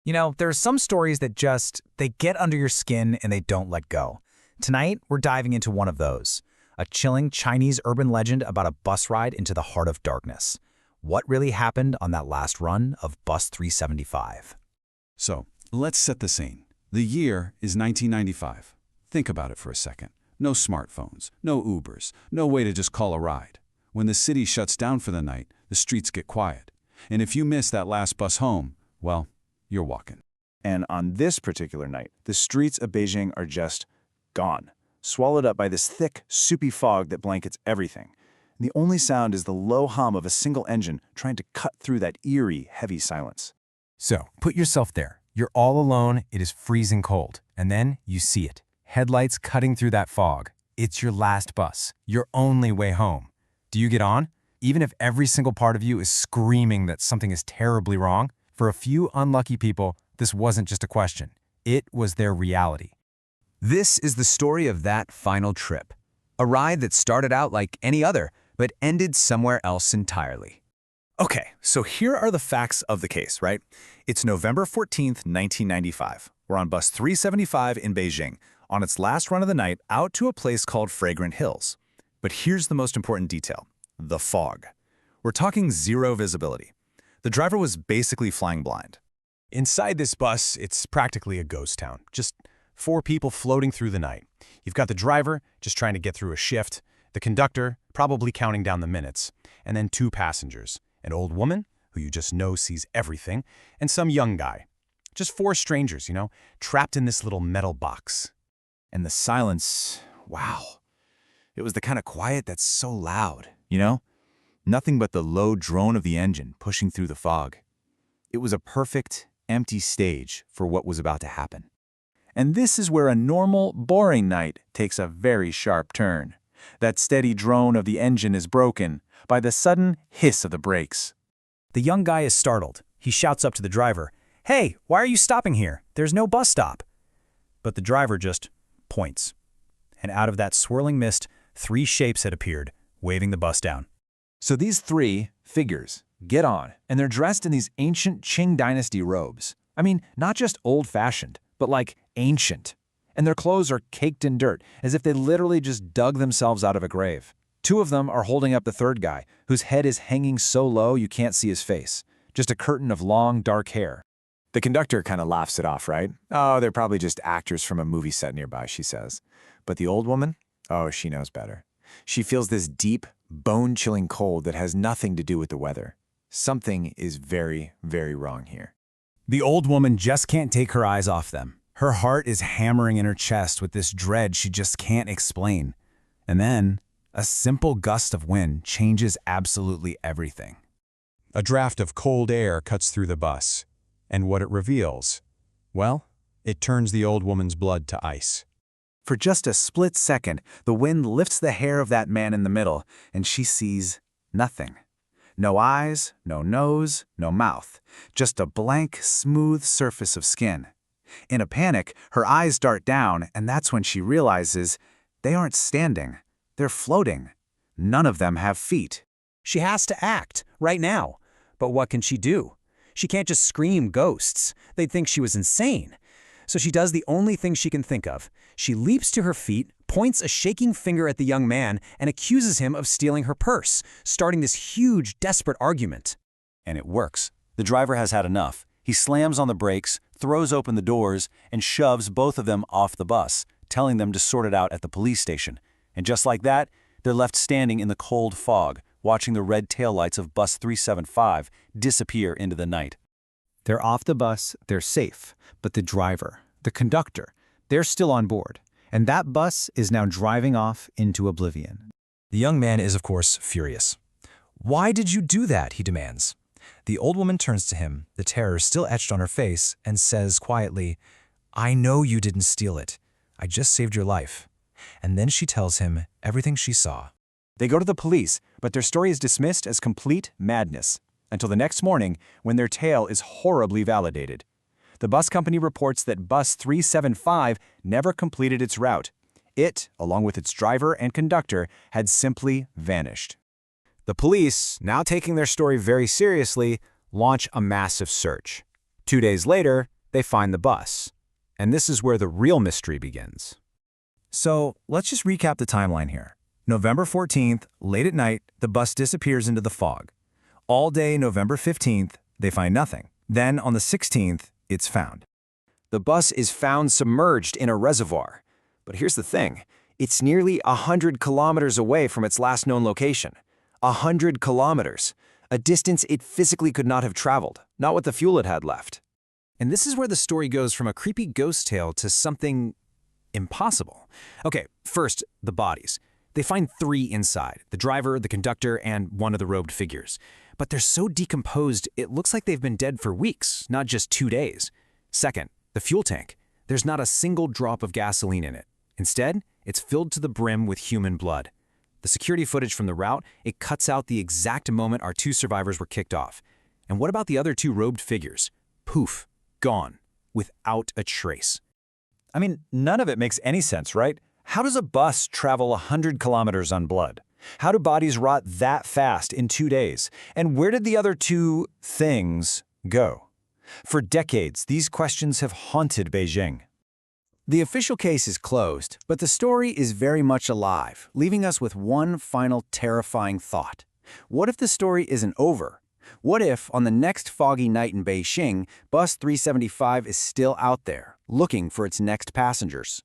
There are some stories that they get under your skin and they don't let go. Tonight, we're diving into one of those. A chilling Chinese urban legend about a bus ride into the heart of darkness. What really happened on that last run of Bus 375? So, let's set the scene. The year is 1995. Think about it for a second. No smartphones, no Ubers, no way to just call a ride. When the city shuts down for the night, the streets get quiet. And if you miss that last bus home, well, you're walking. And on this particular night, the streets of Beijing are just gone, swallowed up by this thick, soupy fog that blankets everything. And the only sound is the low hum of a single engine trying to cut through that eerie, heavy silence. So, put yourself there. You're all alone, it is freezing cold, and then you see it. Headlights cutting through that fog. It's your last bus, your only way home. Do you get on? Even if every single part of you is screaming that something is terribly wrong, for a few unlucky people, this wasn't just a question. It was their reality. This is the story of that final trip. A ride that started out like any other, but ended somewhere else entirely. Okay, so here are the facts of the case, right? It's November 14th, 1995. We're on Bus 375 in Beijing, on its last run of the night out to a place called Fragrant Hills. But here's the most important detail: the fog. We're talking zero visibility. The driver was basically flying blind. Inside this bus, it's practically a ghost town. Just 4 people floating through the night. You've got the driver, just trying to get through a shift, the conductor, probably counting down the minutes, and then 2 passengers, an old woman, who you just know sees everything, and some young guy. Just 4 strangers, trapped in this little metal box. And the silence, wow. It was the kind of quiet that's so loud, Nothing but the low drone of the engine pushing through the fog. It was a perfect, empty stage for what was about to happen. And this is where a normal, boring night takes a very sharp turn. That steady drone of the engine is broken by the sudden hiss of the brakes. The young guy is startled. He shouts up to the driver, "Hey, why are you stopping here? There's no bus stop." But the driver just points. And out of that swirling mist, 3 shapes had appeared, waving the bus down. So these 3 figures get on, and they're dressed in these ancient Qing dynasty robes. I mean, not just old-fashioned, but like ancient. And their clothes are caked in dirt, as if they literally just dug themselves out of a grave. 2 of them are holding up the 3rd guy, whose head is hanging so low you can't see his face. Just a curtain of long, dark hair. The conductor kind of laughs it off, right? "Oh, they're probably just actors from a movie set nearby," she says. But the old woman? Oh, she knows better. She feels this deep, bone-chilling cold that has nothing to do with the weather. Something is very, very wrong here. The old woman just can't take her eyes off them. Her heart is hammering in her chest with this dread she just can't explain. And then, a simple gust of wind changes absolutely everything. A draft of cold air cuts through the bus. And what it reveals? Well, it turns the old woman's blood to ice. For just a split second, the wind lifts the hair of that man in the middle, and she sees nothing. No eyes, no nose, no mouth. Just a blank, smooth surface of skin. In a panic, her eyes dart down, and that's when she realizes they aren't standing. They're floating. None of them have feet. She has to act, right now. But what can she do? She can't just scream ghosts. They'd think she was insane. So she does the only thing she can think of. She leaps to her feet, points a shaking finger at the young man, and accuses him of stealing her purse, starting this huge, desperate argument. And it works. The driver has had enough. He slams on the brakes, throws open the doors, and shoves both of them off the bus, telling them to sort it out at the police station. And just like that, they're left standing in the cold fog, watching the red taillights of Bus 375 disappear into the night. They're off the bus, they're safe. But the driver, the conductor, they're still on board. And that bus is now driving off into oblivion. The young man is, of course, furious. "Why did you do that?" he demands. The old woman turns to him, the terror still etched on her face, and says quietly, "I know you didn't steal it. I just saved your life." And then she tells him everything she saw. They go to the police, but their story is dismissed as complete madness, until the next morning when their tale is horribly validated. The bus company reports that Bus 375 never completed its route. It, along with its driver and conductor, had simply vanished. The police, now taking their story very seriously, launch a massive search. 2 days later, they find the bus. And this is where the real mystery begins. So let's just recap the timeline here. November 14th, late at night, the bus disappears into the fog. All day November 15th, they find nothing. Then on the 16th, it's found. The bus is found submerged in a reservoir. But here's the thing. It's nearly 100 kilometers away from its last known location. 100 kilometers. A distance it physically could not have traveled, not with the fuel it had left. And this is where the story goes from a creepy ghost tale to something impossible. Okay, first, the bodies. They find 3 inside, the driver, the conductor, and one of the robed figures. But they're so decomposed, it looks like they've been dead for weeks, not just 2 days. Second, the fuel tank. There's not a single drop of gasoline in it. Instead, it's filled to the brim with human blood. The security footage from the route, it cuts out the exact moment our 2 survivors were kicked off. And what about the other 2 robed figures? Poof, gone, without a trace. I mean, none of it makes any sense, right? How does a bus travel 100 kilometers on blood? How do bodies rot that fast in 2 days? And where did the other 2 things go? For decades, these questions have haunted Beijing. The official case is closed, but the story is very much alive, leaving us with one final terrifying thought. What if the story isn't over? What if, on the next foggy night in Beijing, Bus 375 is still out there, looking for its next passengers?